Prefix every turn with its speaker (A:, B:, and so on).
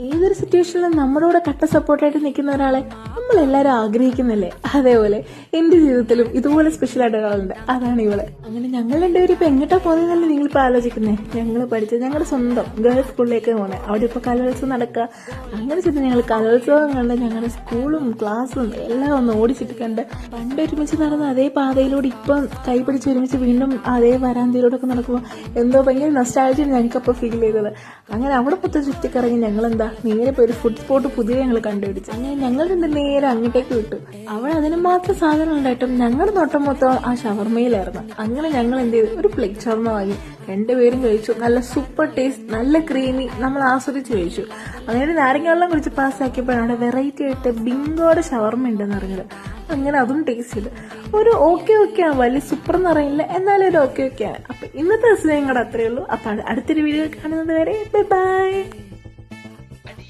A: ഏതൊരു സിറ്റുവേഷനിലും നമ്മുടെ കൂടെ കട്ട സപ്പോർട്ടായിട്ട് നിൽക്കുന്ന ഒരാളെ നമ്മളെല്ലാവരും ആഗ്രഹിക്കുന്നില്ലേ? അതേപോലെ എന്റെ ജീവിതത്തിലും ഇതുപോലെ സ്പെഷ്യൽ ആയിട്ട് ഒരാളുണ്ട്, അതാണ് ഇവള്. അങ്ങനെ ഞങ്ങൾ രണ്ടുപേരും ഇപ്പൊ എങ്ങോട്ടാ പോകുന്നതല്ലേ നിങ്ങളിപ്പോ ആലോചിക്കുന്നേ? ഞങ്ങൾ പഠിച്ചത് ഞങ്ങളുടെ സ്വന്തം ഗേൾസ് സ്കൂളിലേക്ക് പോണേ. അവിടെ ഇപ്പൊ കലോത്സവം നടക്കുക. അങ്ങനെ ചെന്ന് ഞങ്ങൾ കലോത്സവം കണ്ട് ഞങ്ങളുടെ സ്കൂളും ക്ലാസ്സും എല്ലാം ഒന്ന് ഓടിച്ചിട്ട് കണ്ട് പണ്ട് ഒരുമിച്ച് നടന്ന അതേ പാതയിലൂടെ ഇപ്പം കൈപിടിച്ച് ഒരുമിച്ച് വീണ്ടും അതേ വരാന്തയിലൂടെ ഒക്കെ നടക്കുമ്പോൾ എന്തോ ഭയങ്കര നൊസ്റ്റാൾജിയാണ് എനിക്കപ്പോൾ ഫീൽ ചെയ്തത്. അങ്ങനെ അവിടെ മൊത്തം ചുറ്റിക്കറങ്ങി ഞങ്ങളെന്താ നേരെ പോയി ഒരു ഫുഡ് സ്പോട്ട് പുതിയ ഞങ്ങൾ കണ്ടുപിടിച്ചു. അങ്ങനെ ഞങ്ങൾ രണ്ട് നേരെ അങ്ങോട്ടേക്ക് വിട്ടു. അവിടെ അതിന് മാത്രം സാധനം ഉണ്ടായിട്ടും ഞങ്ങളുടെ നോട്ടം മൊത്തം ആ ഷവർമയിലായിരുന്നു. അങ്ങനെ ഞങ്ങൾ എന്ത് ചെയ്തു, ഒരു പ്ലേറ്റ് ഷവർമ വാങ്ങി രണ്ടുപേരും കഴിച്ചു. നല്ല സൂപ്പർ ടേസ്റ്റ്, നല്ല ക്രീമി, നമ്മൾ ആസ്വദിച്ച് കഴിച്ചു. അങ്ങനെ നാരങ്ങ വെള്ളം കുടിച്ച് പാസ്സാക്കിയപ്പോഴാണ് വെറൈറ്റി ആയിട്ട് ബിങ്കോടെ ഷവർമ ഉണ്ടെന്ന് അറിഞ്ഞത്. അങ്ങനെ അതും ടേസ്റ്റ് ചെയ്ത് ഒരു ഓക്കെയാണ്. വലിയ സൂപ്പർ എന്ന് അറിയില്ല, എന്നാലും ഒരു ഓക്കെയാണ്. അപ്പൊ ഇന്നത്തെ ദിവസം ഞങ്ങളുടെ അത്രയേ ഉള്ളൂ. അപ്പൊ അടുത്തൊരു വീഡിയോ കാണുന്നത് വരെ ബൈ ബൈ.